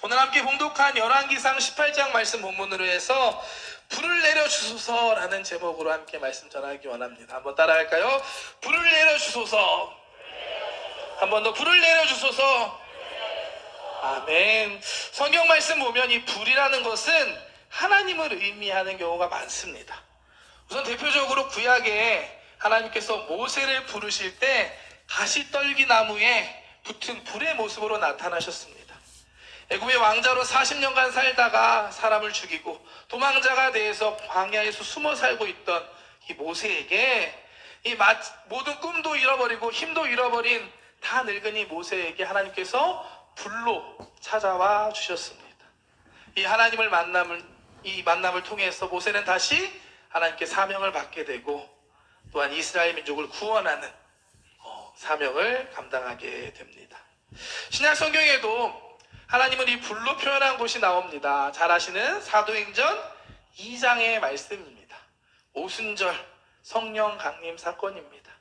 오늘 함께 봉독한 열왕기상 18장 말씀 본문으로 해서 불을 내려주소서라는 제목으로 함께 말씀 전하기 원합니다. 한번 따라할까요? 불을 내려주소서. 한 번 더 불을 내려주소서. 아멘. 성경 말씀 보면 이 불이라는 것은 하나님을 의미하는 경우가 많습니다. 우선 대표적으로 구약에 하나님께서 모세를 부르실 때 가시떨기 나무에 붙은 불의 모습으로 나타나셨습니다. 애굽의 왕자로 40년간 살다가 사람을 죽이고 도망자가 돼서 광야에서 숨어 살고 있던 이 모세에게 모든 꿈도 잃어버리고 힘도 잃어버린 다 늙은이 모세에게 하나님께서 불로 찾아와 주셨습니다. 이 만남을 통해서 모세는 다시 하나님께 사명을 받게 되고 또한 이스라엘 민족을 구원하는 사명을 감당하게 됩니다. 신약 성경에도 하나님은 이 불로 표현한 곳이 나옵니다. 잘 아시는 사도행전 2장의 말씀입니다. 오순절 성령 강림 사건입니다.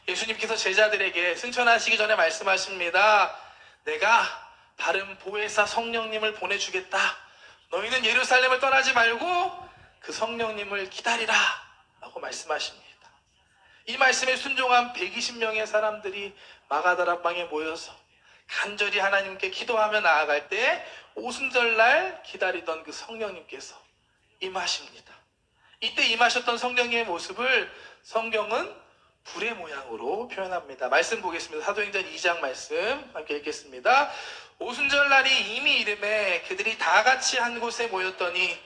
예수님께서 제자들에게 승천하시기 전에 말씀하십니다. 내가 다른 보혜사 성령님을 보내주겠다. 너희는 예루살렘을 떠나지 말고 그 성령님을 기다리라 라고 말씀하십니다. 이 말씀에 순종한 120명의 사람들이 마가다락방에 모여서 간절히 하나님께 기도하며 나아갈 때 오순절날 기다리던 그 성령님께서 임하십니다. 이때 임하셨던 성령님의 모습을 성경은 불의 모양으로 표현합니다. 말씀 보겠습니다. 사도행전 2장 말씀 함께 읽겠습니다. 오순절날이 이미 이름에 그들이 다 같이 한 곳에 모였더니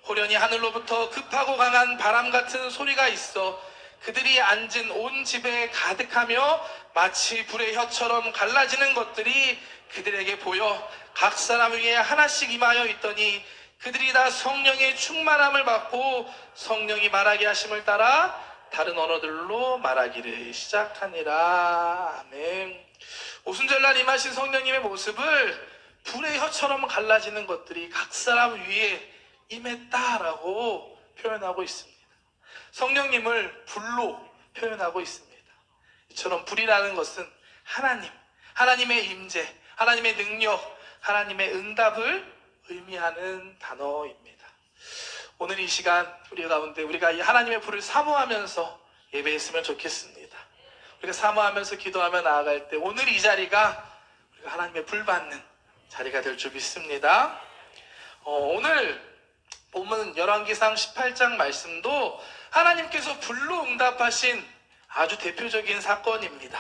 호련히 하늘로부터 급하고 강한 바람 같은 소리가 있어 그들이 앉은 온 집에 가득하며 마치 불의 혀처럼 갈라지는 것들이 그들에게 보여 각 사람 위에 하나씩 임하여 있더니 그들이 다 성령의 충만함을 받고 성령이 말하게 하심을 따라 다른 언어들로 말하기를 시작하니라. 아멘. 오순절날 임하신 성령님의 모습을 불의 혀처럼 갈라지는 것들이 각 사람 위에 임했다라고 표현하고 있습니다. 성령님을 불로 표현하고 있습니다. 이처럼 불이라는 것은 하나님의 임재, 하나님의 능력, 하나님의 응답을 의미하는 단어입니다. 오늘 이 시간 우리 가운데 우리가 이 하나님의 불을 사모하면서 예배했으면 좋겠습니다. 우리가 사모하면서 기도하며 나아갈 때 오늘 이 자리가 우리가 하나님의 불 받는 자리가 될 줄 믿습니다. 오늘 본문 열왕기상 18장 말씀도 하나님께서 불로 응답하신 아주 대표적인 사건입니다.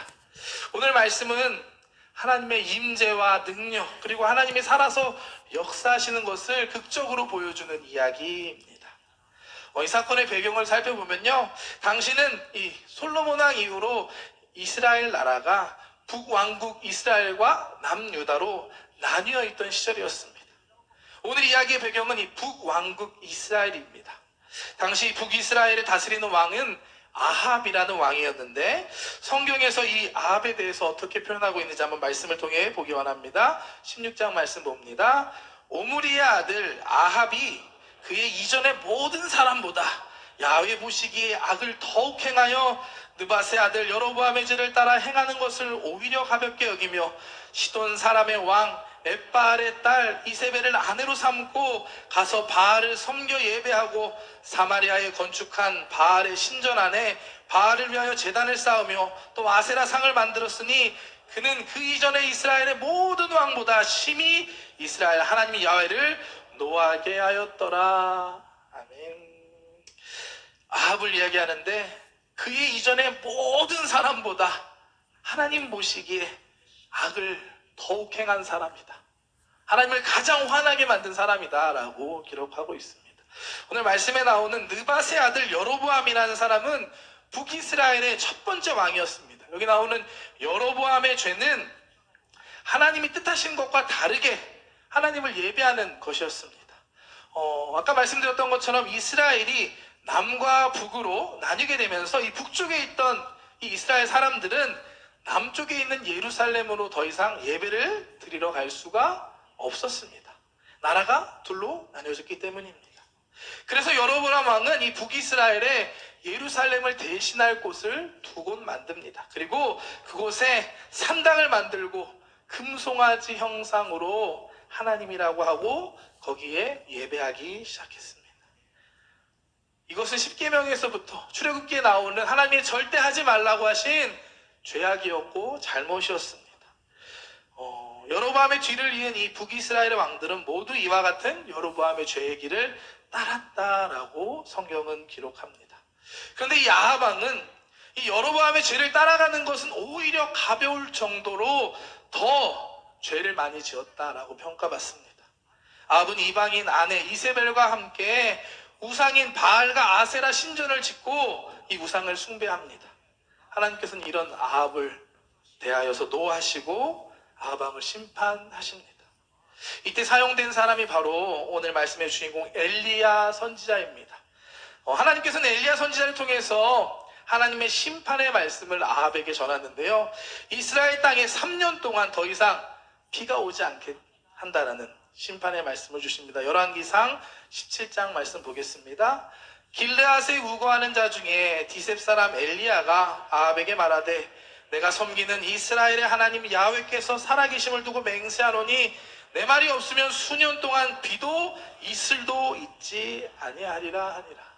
오늘 말씀은 하나님의 임재와 능력 그리고 하나님이 살아서 역사하시는 것을 극적으로 보여주는 이야기입니다. 이 사건의 배경을 살펴보면요, 당시는 이 솔로몬 왕 이후로 이스라엘 나라가 북왕국 이스라엘과 남유다로 나뉘어 있던 시절이었습니다. 오늘 이야기의 배경은 이 북왕국 이스라엘입니다. 당시 북이스라엘을 다스리는 왕은 아합이라는 왕이었는데 성경에서 이 아합에 대해서 어떻게 표현하고 있는지 한번 말씀을 통해 보기 원합니다. 16장 말씀 봅니다. 오므리의 아들 아합이 그의 이전의 모든 사람보다 야훼 보시기에 악을 더욱 행하여 느밧의 아들 여로보암의 죄를 따라 행하는 것을 오히려 가볍게 여기며 시돈 사람의 왕 엣바알의 딸 이세벨을 아내로 삼고 가서 바알을 섬겨 예배하고 사마리아에 건축한 바알의 신전 안에 바알을 위하여 제단을 쌓으며 또 아세라 상을 만들었으니 그는 그 이전에 이스라엘의 모든 왕보다 심히 이스라엘 하나님 야훼를 노하게 하였더라. 아멘. 아합을 이야기하는데 그의 이전의 모든 사람보다 하나님 보시기에 악을 더욱 행한 사람이다. 하나님을 가장 화나게 만든 사람이다 라고 기록하고 있습니다. 오늘 말씀에 나오는 느밧의 아들 여로보암이라는 사람은 북이스라엘의 첫 번째 왕이었습니다. 여기 나오는 여로보암의 죄는 하나님이 뜻하신 것과 다르게 하나님을 예배하는 것이었습니다. 아까 말씀드렸던 것처럼 이스라엘이 남과 북으로 나뉘게 되면서 이 북쪽에 있던 이 이스라엘 사람들은 남쪽에 있는 예루살렘으로 더 이상 예배를 드리러 갈 수가 없었습니다. 나라가 둘로 나뉘어졌기 때문입니다. 그래서 여로보암 왕은 이 북이스라엘에 예루살렘을 대신할 곳을 두 곳 만듭니다. 그리고 그곳에 산당을 만들고 금송아지 형상으로 하나님이라고 하고 거기에 예배하기 시작했습니다. 이것은 십계명에서부터 출애굽기에 나오는 하나님이 절대 하지 말라고 하신 죄악이었고 잘못이었습니다. 여로보암의 뒤를 이은 이 북이스라엘의 왕들은 모두 이와 같은 여로보암의 죄의 길을 따랐다라고 성경은 기록합니다. 그런데 이 아합 왕은 이 여로보암의 죄를 따라가는 것은 오히려 가벼울 정도로 더 죄를 많이 지었다라고 평가받습니다. 아합은 이방인 아내 이세벨과 함께 우상인 바알과 아세라 신전을 짓고 이 우상을 숭배합니다. 하나님께서는 이런 아합을 대하여서 노하시고 아합 왕을 심판하십니다. 이때 사용된 사람이 바로 오늘 말씀의 주인공 엘리야 선지자입니다. 하나님께서는 엘리야 선지자를 통해서 하나님의 심판의 말씀을 아합에게 전하는데요. 이스라엘 땅에 3년 동안 더 이상 비가 오지 않게 한다라는 심판의 말씀을 주십니다. 열왕기상 17장 말씀 보겠습니다. 길르앗에 우거하는 자 중에 디셉 사람 엘리야가 아합에게 말하되 내가 섬기는 이스라엘의 하나님 야훼께서 살아계심을 두고 맹세하노니 내 말이 없으면 수년 동안 비도 이슬도 있지 아니하리라 하니라.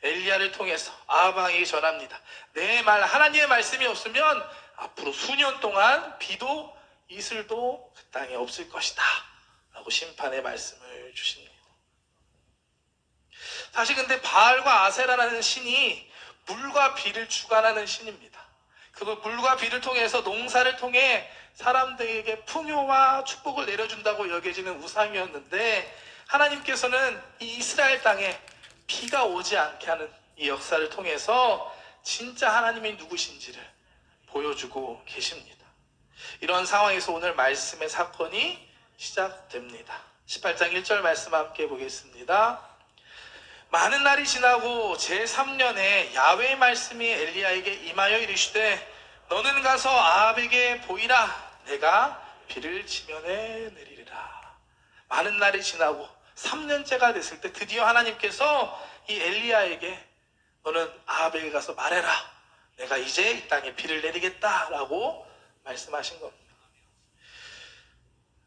엘리야를 통해서 아합 왕에게 전합니다. 내 말 하나님의 말씀이 없으면 앞으로 수년 동안 비도 이슬도 그 땅에 없을 것이다 라고 심판의 말씀을 주십니다. 사실 근데 바알과 아세라라는 신이 물과 비를 주관하는 신입니다. 그 물과 비를 통해서 농사를 통해 사람들에게 풍요와 축복을 내려준다고 여겨지는 우상이었는데 하나님께서는 이 이스라엘 땅에 비가 오지 않게 하는 이 역사를 통해서 진짜 하나님이 누구신지를 보여주고 계십니다. 이런 상황에서 오늘 말씀의 사건이 시작됩니다. 18장 1절 말씀 함께 보겠습니다. 많은 날이 지나고 제3년에 야훼의 말씀이 엘리야에게 임하여 이르시되 너는 가서 아합에게 보이라. 내가 비를 지면에 내리리라. 많은 날이 지나고 3년째가 됐을 때 드디어 하나님께서 이 엘리야에게 너는 아합에게 가서 말해라. 내가 이제 이 땅에 비를 내리겠다라고 말씀하신 겁니다.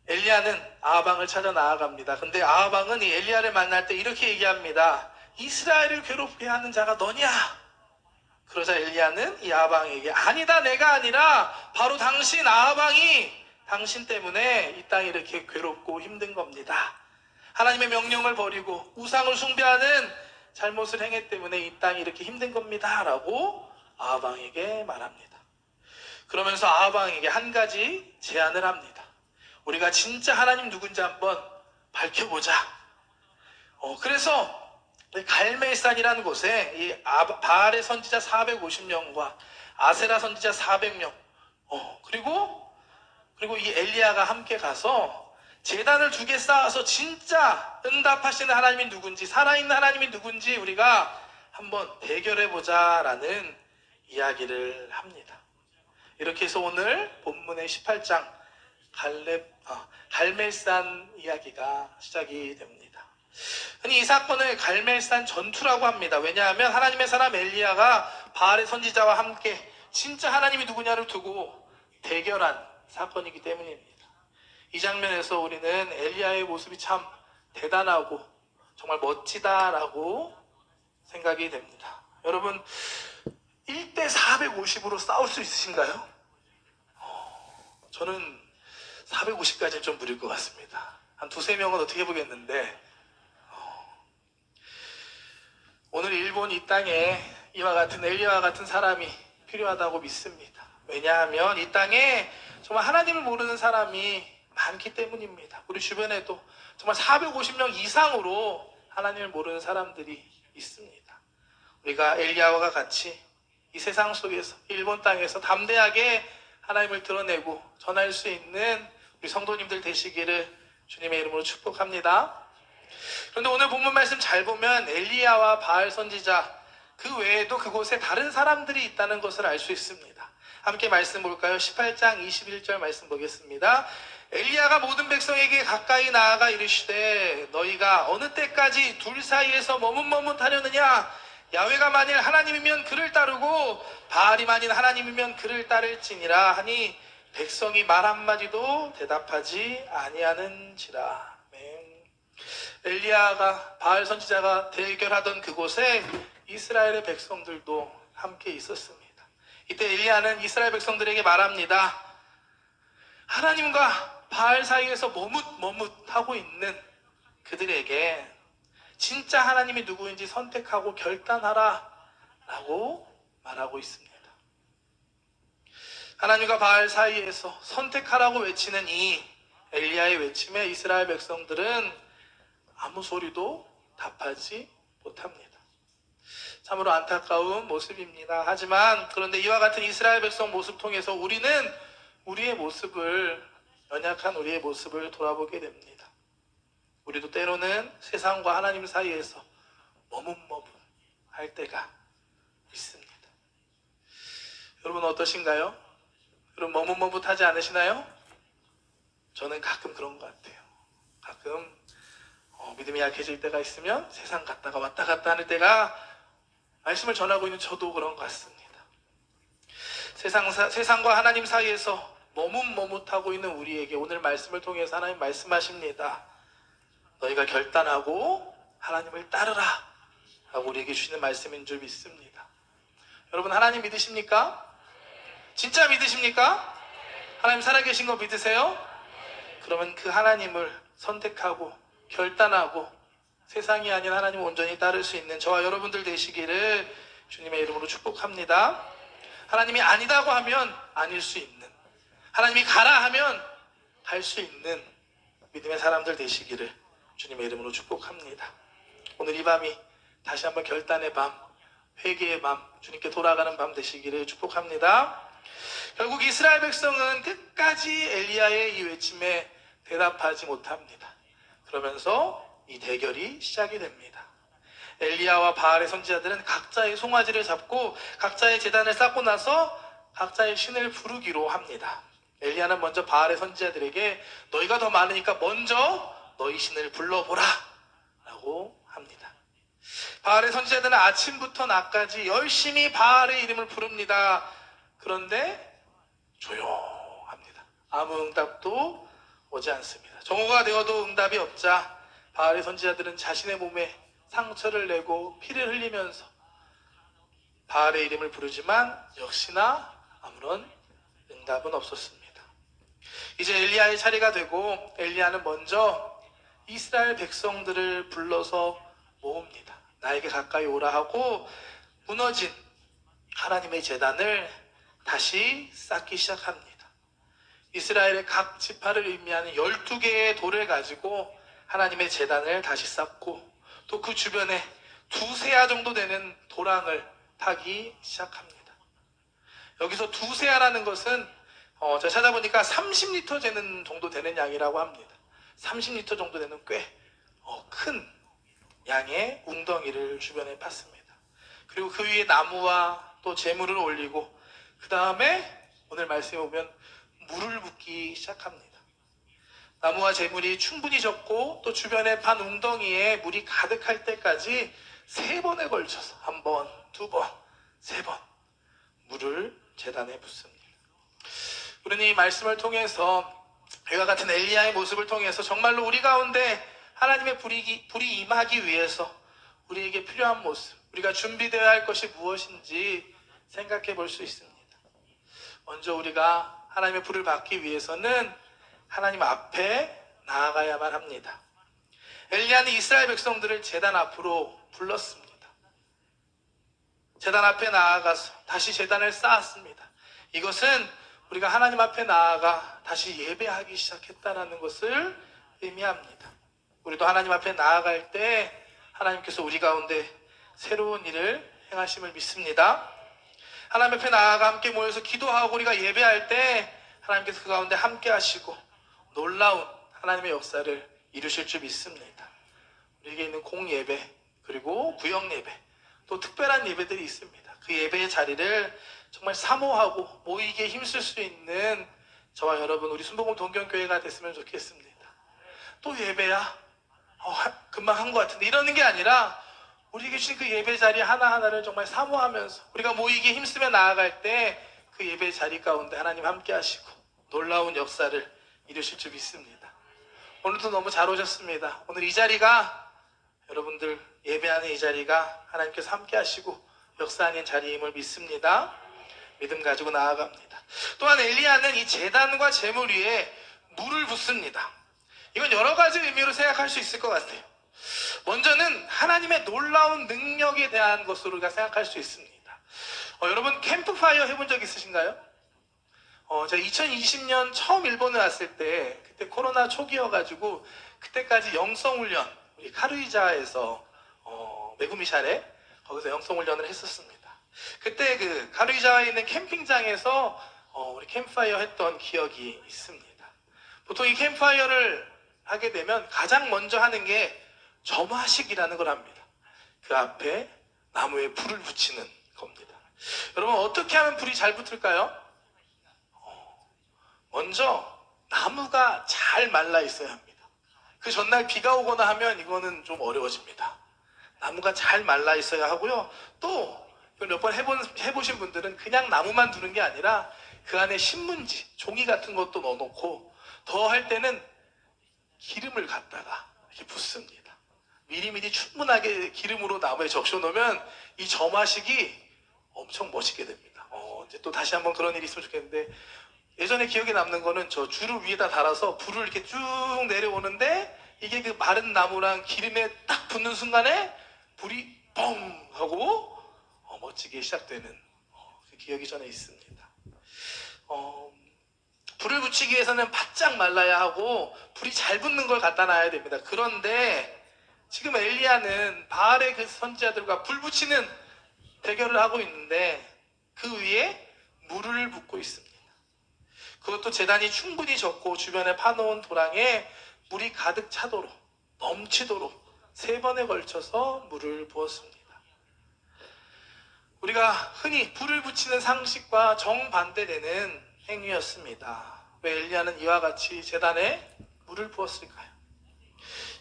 엘리야는 아합 왕을 찾아 나아갑니다. 근데 아합 왕은 이 엘리야를 만날 때 이렇게 얘기합니다. 이스라엘을 괴롭게 하는 자가 너냐? 그러자 엘리야는 이 아합 왕에게 아니다, 내가 아니라 바로 당신 아합 왕이 당신 때문에 이 땅이 이렇게 괴롭고 힘든 겁니다. 하나님의 명령을 버리고 우상을 숭배하는 잘못을 행했기 때문에 이 땅이 이렇게 힘든 겁니다 라고 아합 왕에게 말합니다. 그러면서 아합 왕에게 한 가지 제안을 합니다. 우리가 진짜 하나님 누군지 한번 밝혀보자. 그래서 갈멜산이라는 곳에 이 바알의 선지자 450명과 아세라 선지자 400명 그리고 이 엘리야가 함께 가서 제단을 2개 쌓아서 진짜 응답하시는 하나님이 누군지 살아있는 하나님이 누군지 우리가 한번 대결해보자라는 이야기를 합니다. 이렇게 해서 오늘 본문의 18장 갈멜산 이야기가 시작이 됩니다. 이 사건을 갈멜산 전투라고 합니다. 왜냐하면 하나님의 사람 엘리야가 바알의 선지자와 함께 진짜 하나님이 누구냐를 두고 대결한 사건이기 때문입니다. 이 장면에서 우리는 엘리야의 모습이 참 대단하고 정말 멋지다라고 생각이 됩니다. 여러분 1대 450으로 싸울 수 있으신가요? 저는 450까지는 좀 무리일 것 같습니다. 한 2-3명은 어떻게 해보겠는데 오늘 일본 이 땅에 이와 같은 엘리야와 같은 사람이 필요하다고 믿습니다. 왜냐하면 이 땅에 정말 하나님을 모르는 사람이 많기 때문입니다. 우리 주변에도 정말 450명 이상으로 하나님을 모르는 사람들이 있습니다. 우리가 엘리야와 같이 이 세상 속에서 일본 땅에서 담대하게 하나님을 드러내고 전할 수 있는 우리 성도님들 되시기를 주님의 이름으로 축복합니다. 그런데 오늘 본문 말씀 잘 보면 엘리야와 바알 선지자 그 외에도 그곳에 다른 사람들이 있다는 것을 알 수 있습니다. 함께 말씀 볼까요? 18장 21절 말씀 보겠습니다. 엘리야가 모든 백성에게 가까이 나아가 이르시되 너희가 어느 때까지 둘 사이에서 머뭇머뭇하려느냐? 야훼가 만일 하나님이면 그를 따르고 바알이 만일 하나님이면 그를 따를지니라 하니 백성이 말 한마디도 대답하지 아니하는지라. 아멘. 엘리야가 바알 선지자가 대결하던 그곳에 이스라엘의 백성들도 함께 있었습니다. 이때 엘리야는 이스라엘 백성들에게 말합니다. 하나님과 바알 사이에서 머뭇머뭇하고 있는 그들에게 진짜 하나님이 누구인지 선택하고 결단하라 라고 말하고 있습니다. 하나님과 바알 사이에서 선택하라고 외치는 이 엘리야의 외침에 이스라엘 백성들은 아무 소리도 답하지 못합니다. 참으로 안타까운 모습입니다. 하지만 그런데 이와 같은 이스라엘 백성 모습 통해서 우리는 우리의 모습을, 연약한 우리의 모습을 돌아보게 됩니다. 우리도 때로는 세상과 하나님 사이에서 머뭇머뭇할 때가 있습니다. 여러분 어떠신가요? 여러분 머뭇머뭇하지 않으시나요? 저는 가끔 그런 것 같아요. 가끔 믿음이 약해질 때가 있으면 세상 갔다가 왔다 갔다 하는 때가, 말씀을 전하고 있는 저도 그런 것 같습니다. 세상과 하나님 사이에서 머뭇머뭇하고 있는 우리에게 오늘 말씀을 통해서 하나님 말씀하십니다. 너희가 결단하고 하나님을 따르라 라고 우리에게 주시는 말씀인 줄 믿습니다. 여러분 하나님 믿으십니까? 진짜 믿으십니까? 하나님 살아계신 거 믿으세요? 그러면 그 하나님을 선택하고 결단하고 세상이 아닌 하나님을 온전히 따를 수 있는 저와 여러분들 되시기를 주님의 이름으로 축복합니다. 하나님이 아니다고 하면 아닐 수 있는, 하나님이 가라 하면 갈 수 있는 믿음의 사람들 되시기를 주님의 이름으로 축복합니다. 오늘 이 밤이 다시 한번 결단의 밤, 회개의 밤, 주님께 돌아가는 밤 되시기를 축복합니다. 결국 이스라엘 백성은 끝까지 엘리야의 이 외침에 대답하지 못합니다. 그러면서 이 대결이 시작이 됩니다. 엘리야와 바알의 선지자들은 각자의 송아지를 잡고 각자의 제단을 쌓고 나서 각자의 신을 부르기로 합니다. 엘리야는 먼저 바알의 선지자들에게 너희가 더 많으니까 먼저 너희 신을 불러보라 라고 합니다. 바알의 선지자들은 아침부터 낮까지 열심히 바알의 이름을 부릅니다. 그런데 조용합니다. 아무 응답도 오지 않습니다. 정오가 되어도 응답이 없자 바알의 선지자들은 자신의 몸에 상처를 내고 피를 흘리면서 바알의 이름을 부르지만 역시나 아무런 응답은 없었습니다. 이제 엘리야의 차례가 되고 엘리야는 먼저 이스라엘 백성들을 불러서 모읍니다. 나에게 가까이 오라 하고 무너진 하나님의 제단을 다시 쌓기 시작합니다. 이스라엘의 각 지파를 의미하는 12개의 돌을 가지고 하나님의 제단을 다시 쌓고 또 그 주변에 2세아 정도 되는 도랑을 파기 시작합니다. 여기서 2세아라는 것은 제가 찾아보니까 30리터 되는 정도 되는 양이라고 합니다. 30리터 정도 되는 꽤 큰 양의 웅덩이를 주변에 팠습니다. 그리고 그 위에 나무와 또 재물을 올리고 그 다음에 오늘 말씀에 보면 물을 붓기 시작합니다. 나무와 재물이 충분히 적고 또 주변에 판 웅덩이에 물이 가득할 때까지 3번에 걸쳐서 1번, 2번, 3번 물을 제단에 붓습니다. 우리는 이 말씀을 통해서 이와 같은 엘리야의 모습을 통해서 정말로 우리 가운데 하나님의 불이 임하기 위해서 우리에게 필요한 모습, 우리가 준비되어야 할 것이 무엇인지 생각해 볼 수 있습니다. 먼저 우리가 하나님의 불을 받기 위해서는 하나님 앞에 나아가야만 합니다. 엘리야는 이스라엘 백성들을 제단 앞으로 불렀습니다. 제단 앞에 나아가서 다시 제단을 쌓았습니다. 이것은 우리가 하나님 앞에 나아가 다시 예배하기 시작했다는 것을 의미합니다. 우리도 하나님 앞에 나아갈 때 하나님께서 우리 가운데 새로운 일을 행하심을 믿습니다. 하나님 앞에 나아가 함께 모여서 기도하고 우리가 예배할 때 하나님께서 그 가운데 함께 하시고 놀라운 하나님의 역사를 이루실 줄 믿습니다. 우리에게 있는 공예배 그리고 구역예배 또 특별한 예배들이 있습니다. 그 예배의 자리를 정말 사모하고 모이기에 힘쓸 수 있는 저와 여러분 우리 순복음 동경교회가 됐으면 좋겠습니다. 또 예배야? 금방 한 것 같은데 이러는 게 아니라 우리에게 주신 그 예배 자리 하나하나를 정말 사모하면서 우리가 모이기에 힘쓰며 나아갈 때 그 예배 자리 가운데 하나님 함께 하시고 놀라운 역사를 이루실 줄 믿습니다. 오늘도 너무 잘 오셨습니다. 오늘 이 자리가 여러분들 예배하는 이 자리가 하나님께서 함께 하시고 역사하는 자리임을 믿습니다. 믿음 가지고 나아갑니다. 또한 엘리야는 이 제단과 제물 위에 물을 붓습니다. 이건 여러 가지 의미로 생각할 수 있을 것 같아요. 먼저는 하나님의 놀라운 능력에 대한 것으로 우리가 생각할 수 있습니다. 여러분 캠프파이어 해본 적 있으신가요? 제가 2020년 처음 일본에 왔을 때 그때 코로나 초기여가지고 그때까지 영성훈련 우리 카루이자에서 메구미샤레 거기서 영성훈련을 했었습니다. 그때 그 카루이자에 있는 캠핑장에서 우리 캠프파이어 했던 기억이 있습니다. 보통 이 캠프파이어를 하게 되면 가장 먼저 하는 게 점화식이라는 걸 합니다. 그 앞에 나무에 불을 붙이는 겁니다. 여러분 어떻게 하면 불이 잘 붙을까요? 먼저 나무가 잘 말라 있어야 합니다. 그 전날 비가 오거나 하면 이거는 좀 어려워집니다. 나무가 잘 말라 있어야 하고요. 또 몇 번 해보신 분들은 그냥 나무만 두는 게 아니라 그 안에 신문지, 종이 같은 것도 넣어놓고 더 할 때는 기름을 갖다가 이렇게 붓습니다. 미리미리 충분하게 기름으로 나무에 적셔 놓으면 이 점화식이 엄청 멋있게 됩니다. 이제 또 다시 한번 그런 일이 있으면 좋겠는데 예전에 기억에 남는 거는 저 줄을 위에다 달아서 불을 이렇게 쭉 내려오는데 이게 그 마른 나무랑 기름에 딱 붙는 순간에 불이 뻥 하고 멋지게 시작되는 그 기억이 전에 있습니다. 불을 붙이기 위해서는 바짝 말라야 하고 불이 잘 붙는 걸 갖다 놔야 됩니다. 그런데 지금 엘리야는 바알의 그 선지자들과 불 붙이는 대결을 하고 있는데 그 위에 물을 붓고 있습니다. 그것도 제단이 충분히 젖고 주변에 파놓은 도랑에 물이 가득 차도록 넘치도록 3번에 걸쳐서 물을 부었습니다. 우리가 흔히 불을 붙이는 상식과 정반대되는 행위였습니다. 왜 엘리야는 이와 같이 제단에 물을 부었을까요?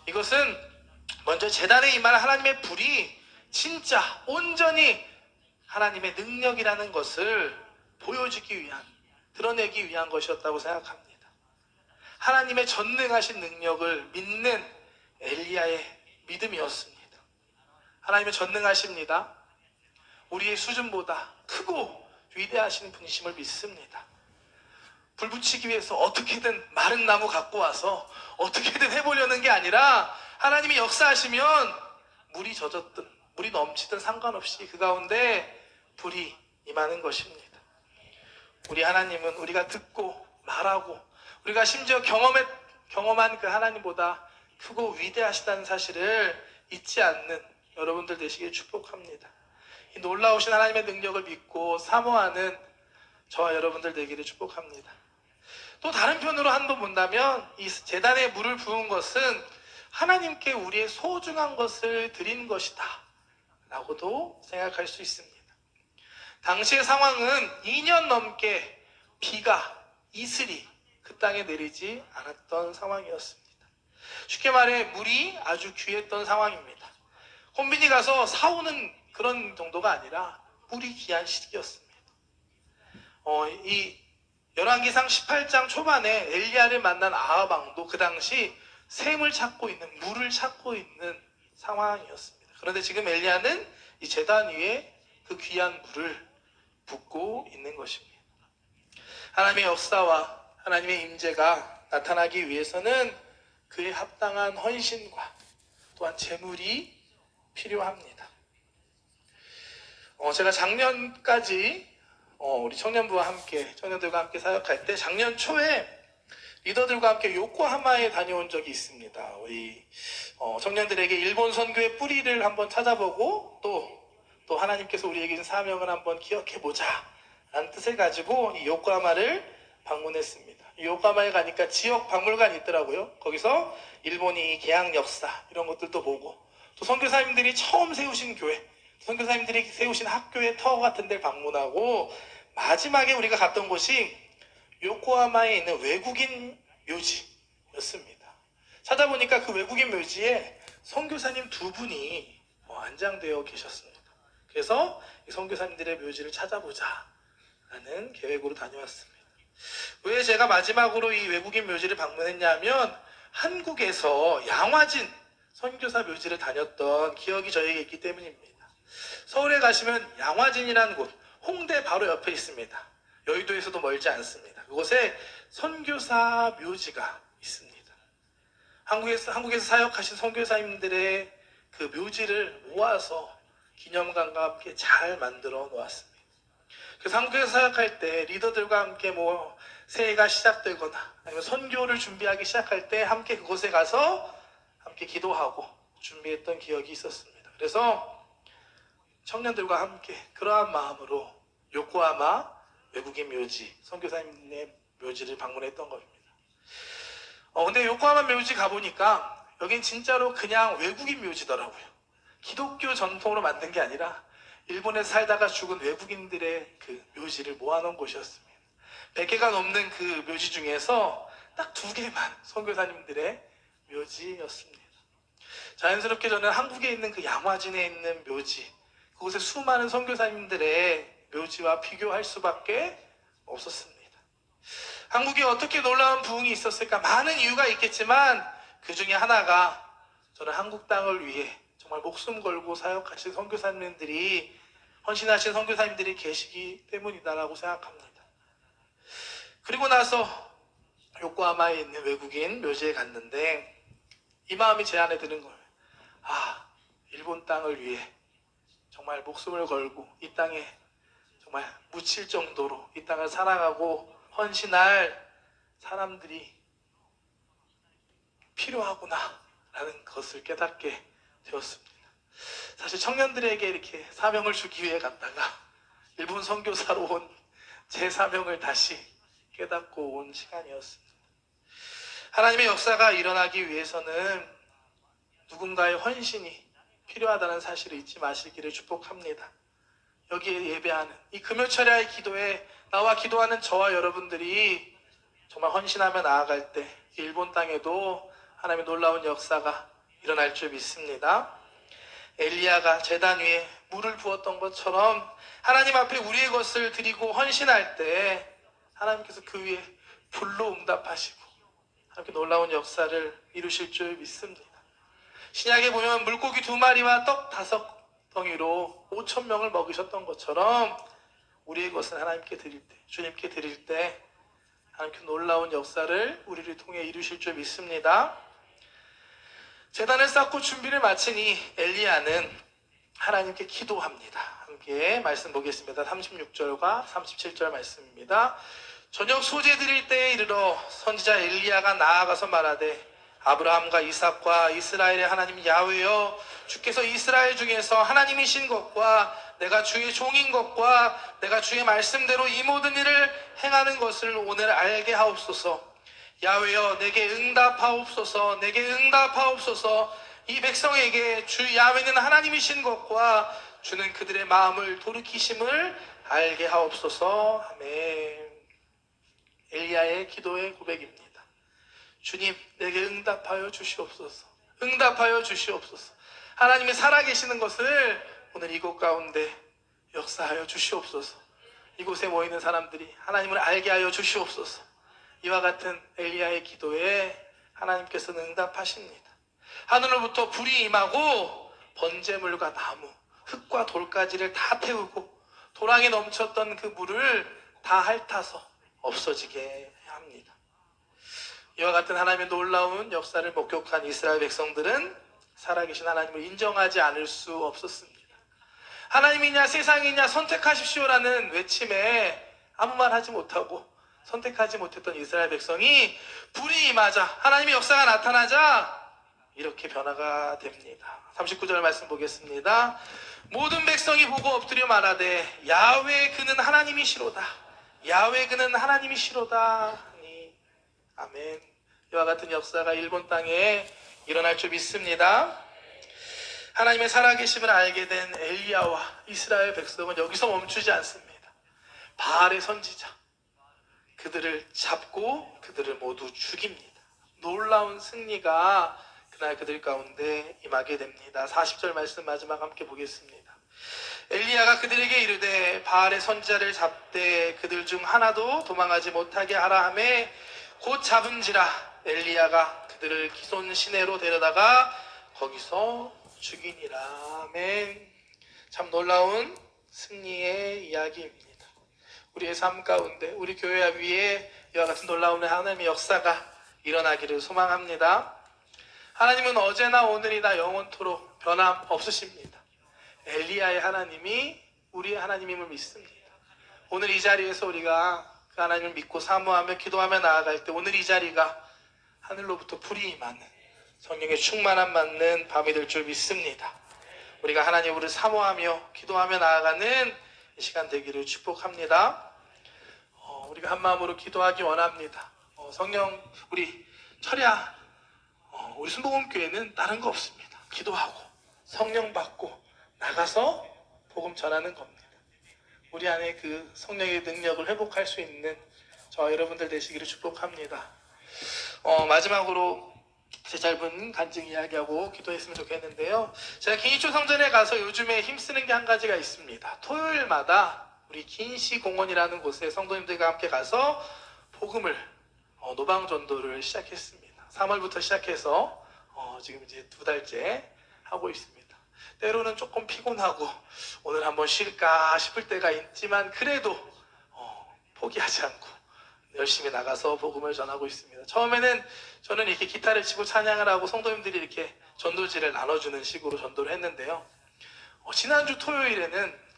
이것은 먼저 제단에 임한 하나님의 불이 진짜 온전히 하나님의 능력이라는 것을 보여주기 위한, 드러내기 위한 것이었다고 생각합니다. 하나님의 전능하신 능력을 믿는 엘리야의 믿음이었습니다. 하나님의 전능하십니다. 우리의 수준보다 크고 위대하신 분이심을 믿습니다. 불 붙이기 위해서 어떻게든 마른 나무 갖고 와서 어떻게든 해보려는 게 아니라 하나님이 역사하시면 물이 젖었든 물이 넘치든 상관없이 그 가운데 불이 임하는 것입니다. 우리 하나님은 우리가 듣고 말하고 우리가 심지어 경험한 그 하나님보다 크고 위대하시다는 사실을 잊지 않는 여러분들 되시길 축복합니다. 이 놀라우신 하나님의 능력을 믿고 사모하는 저와 여러분들 되기를 축복합니다. 또 다른 편으로 한번 본다면 이 제단에 물을 부은 것은 하나님께 우리의 소중한 것을 드린 것이다 라고도 생각할 수 있습니다. 당시의 상황은 2년 넘게 비가 이슬이 그 땅에 내리지 않았던 상황이었습니다. 쉽게 말해 물이 아주 귀했던 상황입니다. 콤비니 가서 사오는 그런 정도가 아니라 물이 귀한 시기였습니다. 이 열왕기상 18장 초반에 엘리야를 만난 아합 왕도 그 당시 샘을 찾고 있는, 물을 찾고 있는 상황이었습니다. 그런데 지금 엘리야는 이 제단 위에 그 귀한 물을 붓고 있는 것입니다. 하나님의 역사와 하나님의 임재가 나타나기 위해서는 그에 합당한 헌신과 또한 제물이 필요합니다. 제가 작년까지 우리 청년들과 함께 사역할 때 작년 초에 리더들과 함께 요코하마에 다녀온 적이 있습니다. 우리 청년들에게 일본 선교의 뿌리를 한번 찾아보고 또 하나님께서 우리에게 준 사명을 한번 기억해보자 라는 뜻을 가지고 이 요코하마를 방문했습니다. 이 요코하마에 가니까 지역 박물관이 있더라고요. 거기서 일본이 개항 역사 이런 것들도 보고 또 선교사님들이 처음 세우신 교회, 선교사님들이 세우신 학교의 터 같은 데를 방문하고 마지막에 우리가 갔던 곳이 요코하마에 있는 외국인 묘지였습니다. 찾아보니까 그 외국인 묘지에 선교사님 2분이 안장되어 계셨습니다. 그래서 이 선교사님들의 묘지를 찾아보자 라는 계획으로 다녀왔습니다. 왜 제가 마지막으로 이 외국인 묘지를 방문했냐면 한국에서 양화진 선교사 묘지를 다녔던 기억이 저에게 있기 때문입니다. 서울에 가시면 양화진이라는 곳, 홍대 바로 옆에 있습니다. 여의도에서도 멀지 않습니다. 그곳에 선교사 묘지가 있습니다. 한국에서 사역하신 선교사님들의 그 묘지를 모아서 기념관과 함께 잘 만들어 놓았습니다. 그래서 한국에서 사역할 때 리더들과 함께 새해가 시작되거나 아니면 선교를 준비하기 시작할 때 함께 그곳에 가서 함께 기도하고 준비했던 기억이 있었습니다. 그래서 청년들과 함께 그러한 마음으로 요코하마 외국인 묘지, 선교사님의 묘지를 방문했던 겁니다. 근데 요코하마 묘지 가보니까 여긴 진짜로 그냥 외국인 묘지더라고요. 기독교 전통으로 만든 게 아니라 일본에 살다가 죽은 외국인들의 그 묘지를 모아놓은 곳이었습니다. 100개가 넘는 그 묘지 중에서 딱 2개만 선교사님들의 묘지였습니다. 자연스럽게 저는 한국에 있는 그 양화진에 있는 묘지, 그곳에 수많은 선교사님들의 묘지와 비교할 수밖에 없었습니다. 한국에 어떻게 놀라운 부흥이 있었을까? 많은 이유가 있겠지만 그 중에 하나가 저는 한국 땅을 위해 정말 목숨 걸고 사역하신 선교사님들이, 헌신하신 선교사님들이 계시기 때문이다라고 생각합니다. 그리고 나서 요코하마에 있는 외국인 묘지에 갔는데 이 마음이 제 안에 드는 거예요. 일본 땅을 위해 정말 목숨을 걸고 이 땅에 정말 묻힐 정도로 이 땅을 사랑하고 헌신할 사람들이 필요하구나 라는 것을 깨닫게 되었습니다. 사실 청년들에게 이렇게 사명을 주기 위해 갔다가 일본 선교사로 온 제 사명을 다시 깨닫고 온 시간이었습니다. 하나님의 역사가 일어나기 위해서는 누군가의 헌신이 필요하다는 사실을 잊지 마시기를 축복합니다. 여기에 예배하는 이 금요철야의 기도에 나와 기도하는 저와 여러분들이 정말 헌신하며 나아갈 때 일본 땅에도 하나님의 놀라운 역사가 일어날 줄 믿습니다. 엘리야가 제단 위에 물을 부었던 것처럼 하나님 앞에 우리의 것을 드리고 헌신할 때 하나님께서 그 위에 불로 응답하시고 하나님께 놀라운 역사를 이루실 줄 믿습니다. 신약에 보면 물고기 2마리와 떡 5덩이로 5,000명을 먹이셨던 것처럼 우리의 것을 하나님께 드릴 때, 주님께 드릴 때 하나님께 놀라운 역사를 우리를 통해 이루실 줄 믿습니다. 제단을 쌓고 준비를 마치니 엘리야는 하나님께 기도합니다. 함께 말씀 보겠습니다. 36절과 37절 말씀입니다. 저녁 소재 드릴 때에 이르러 선지자 엘리야가 나아가서 말하되 아브라함과 이삭과 이스라엘의 하나님 야훼여, 주께서 이스라엘 중에서 하나님이신 것과 내가 주의 종인 것과 내가 주의 말씀대로 이 모든 일을 행하는 것을 오늘 알게 하옵소서. 야훼여, 내게 응답하옵소서. 내게 응답하옵소서. 이 백성에게 주 야훼는 하나님이신 것과 주는 그들의 마음을 돌이키심을 알게 하옵소서. 아멘. 엘리야의 기도의 고백입니다. 주님, 내게 응답하여 주시옵소서. 응답하여 주시옵소서. 하나님이 살아계시는 것을 오늘 이곳 가운데 역사하여 주시옵소서. 이곳에 모이는 사람들이 하나님을 알게 하여 주시옵소서. 이와 같은 엘리야의 기도에 하나님께서는 응답하십니다. 하늘로부터 불이 임하고 번제물과 나무, 흙과 돌가지를 다 태우고 도랑에 넘쳤던 그 물을 다 핥아서 없어지게 합니다. 이와 같은 하나님의 놀라운 역사를 목격한 이스라엘 백성들은 살아계신 하나님을 인정하지 않을 수 없었습니다. 하나님이냐 세상이냐 선택하십시오라는 외침에 아무 말 하지 못하고 선택하지 못했던 이스라엘 백성이 불이 임하자, 하나님의 역사가 나타나자 이렇게 변화가 됩니다. 39절 말씀 보겠습니다. 모든 백성이 보고 엎드려 말하되 야훼 그는 하나님이시로다. 야훼 그는 하나님이시로다 하니 아멘. 이와 같은 역사가 일본 땅에 일어날 줄 믿습니다. 하나님의 살아계심을 알게 된 엘리야와 이스라엘 백성은 여기서 멈추지 않습니다. 바알의 선지자, 그들을 잡고 그들을 모두 죽입니다. 놀라운 승리가 그날 그들 가운데 임하게 됩니다. 40절 말씀 마지막 함께 보겠습니다. 엘리야가 그들에게 이르되 바알의 선지자를 잡되 그들 중 하나도 도망하지 못하게 하라 하매 곧 잡은지라. 엘리야가 그들을 기손 시내로 데려다가 거기서 죽이니라. 아멘. 참 놀라운 승리의 이야기입니다. 우리의 삶 가운데 우리 교회 위에 이와 같은 놀라운 하나님의 역사가 일어나기를 소망합니다. 하나님은 어제나 오늘이나 영원토록 변함없으십니다. 엘리야의 하나님이 우리의 하나님임을 믿습니다. 오늘 이 자리에서 우리가 그 하나님을 믿고 사모하며 기도하며 나아갈 때 오늘 이 자리가 하늘로부터 불이 임하는 성령의 충만함 받는 밤이 될 줄 믿습니다. 우리가 하나님을 사모하며 기도하며 나아가는 이 시간 되기를 축복합니다. 우리가 한 마음으로 기도하기 원합니다. 성령 우리 철야 우리 순복음교회는 다른 거 없습니다. 기도하고 성령 받고 나가서 복음 전하는 겁니다. 우리 안에 그 성령의 능력을 회복할 수 있는 저와 여러분들 되시기를 축복합니다. 마지막으로 제 짧은 간증 이야기하고 기도했으면 좋겠는데요. 제가 긴이초 성전에 가서 요즘에 힘쓰는 게 한 가지가 있습니다. 토요일마다 우리 긴시공원이라는 곳에 성도님들과 함께 가서 복음을 노방전도를 시작했습니다. 3월부터 시작해서 지금 이제 2달째 하고 있습니다. 때로는 조금 피곤하고 오늘 한번 쉴까 싶을 때가 있지만 그래도 포기하지 않고 열심히 나가서 복음을 전하고 있습니다. 처음에는 저는 이렇게 기타를 치고 찬양을 하고 성도님들이 이렇게 전도지를 나눠주는 식으로 전도를 했는데요. 지난주 토요일에는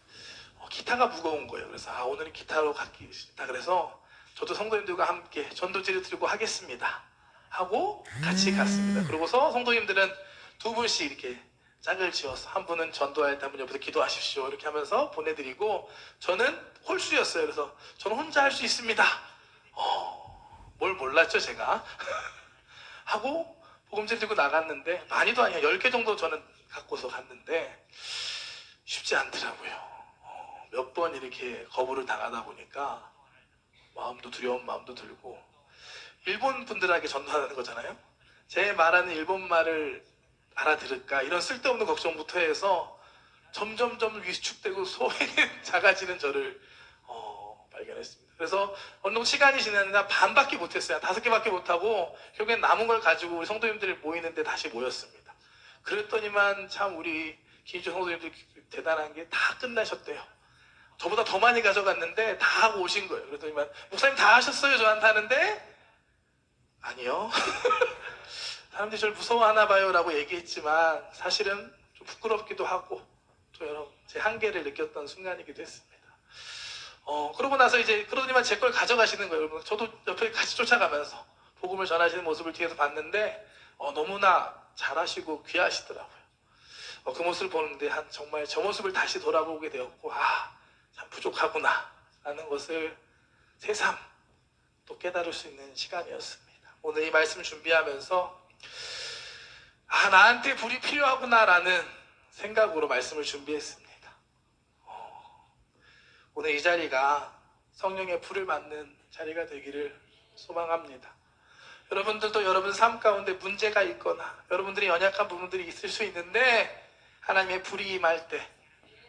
기타가 무거운 거예요. 그래서 오늘은 기타로 갖기 싫다. 그래서 저도 성도님들과 함께 전도지를 들고 하겠습니다 하고 같이 갔습니다. 그러고서 성도님들은 2분씩 이렇게 짝을 지어서 한 분은 전도할 때 한 분 옆에서 기도하십시오 이렇게 하면서 보내드리고 저는 홀수였어요. 그래서 저는 혼자 할 수 있습니다. 뭘 몰랐죠 제가. 하고 복음지를 들고 나갔는데 많이도 아니야 10개 정도 저는 갖고서 갔는데 쉽지 않더라고요. 몇 번 이렇게 거부를 당하다 보니까 마음도 두려운 마음도 들고 일본 분들에게 전도하는 거잖아요. 제 말하는 일본 말을 알아들을까 이런 쓸데없는 걱정부터 해서 점점점 위축되고 소행이 작아지는 저를 발견했습니다. 그래서 어느 정도 시간이 지났는데 반밖에 못했어요. 5개밖에 못하고 결국엔 남은 걸 가지고 우리 성도님들이 모이는데 다시 모였습니다. 그랬더니만 참 우리 기초 성도님들 대단한 게 다 끝나셨대요. 저보다 더 많이 가져갔는데 다 하고 오신 거예요. 그랬더니만 목사님 다 하셨어요 저한테 하는데 아니요. 사람들이 저를 무서워하나 봐요 라고 얘기했지만 사실은 좀 부끄럽기도 하고 또 여러분 제 한계를 느꼈던 순간이기도 했습니다. 그러고 나서 이제 그러더니만 제 걸 가져가시는 거예요. 여러분 저도 옆에 같이 쫓아가면서 복음을 전하시는 모습을 뒤에서 봤는데 너무나 잘하시고 귀하시더라고요. 그 모습을 보는데 정말 저 모습을 다시 돌아보게 되었고 참 부족하구나 라는 것을 새삼 또 깨달을 수 있는 시간이었습니다. 오늘 이 말씀 준비하면서 나한테 불이 필요하구나 라는 생각으로 말씀을 준비했습니다. 오늘 이 자리가 성령의 불을 맞는 자리가 되기를 소망합니다. 여러분들도 여러분 삶 가운데 문제가 있거나 여러분들이 연약한 부분들이 있을 수 있는데 하나님의 불이 임할 때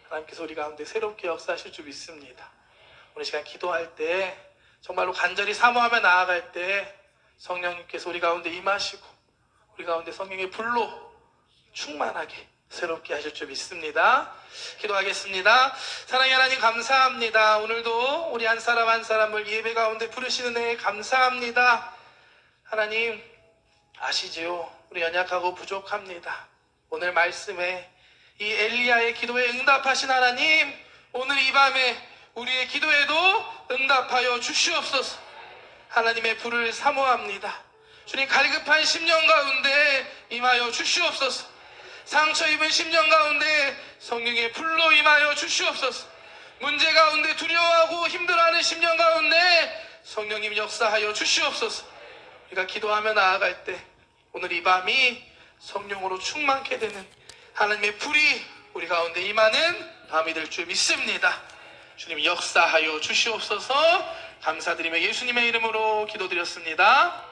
하나님께서 우리 가운데 새롭게 역사하실 줄 믿습니다. 오늘 시간 기도할 때 정말로 간절히 사모하며 나아갈 때 성령님께서 우리 가운데 임하시고 우리 가운데 성령의 불로 충만하게 새롭게 하실 줄 믿습니다. 기도하겠습니다. 사랑의 하나님 감사합니다. 오늘도 우리 한 사람 한 사람을 예배 가운데 부르시는 애 감사합니다. 하나님 아시지요? 우리 연약하고 부족합니다. 오늘 말씀에 이 엘리야의 기도에 응답하신 하나님 오늘 이 밤에 우리의 기도에도 응답하여 주시옵소서. 하나님의 불을 사모합니다. 주님 갈급한 심령 가운데 임하여 주시옵소서. 상처 입은 심령 가운데 성령의 불로 임하여 주시옵소서. 문제 가운데 두려워하고 힘들어하는 심령 가운데 성령님 역사하여 주시옵소서. 우리가 기도하며 나아갈 때 오늘 이 밤이 성령으로 충만케 되는 하나님의 불이 우리 가운데 임하는 밤이 될 줄 믿습니다. 주님 역사하여 주시옵소서. 감사드리며 예수님의 이름으로 기도드렸습니다.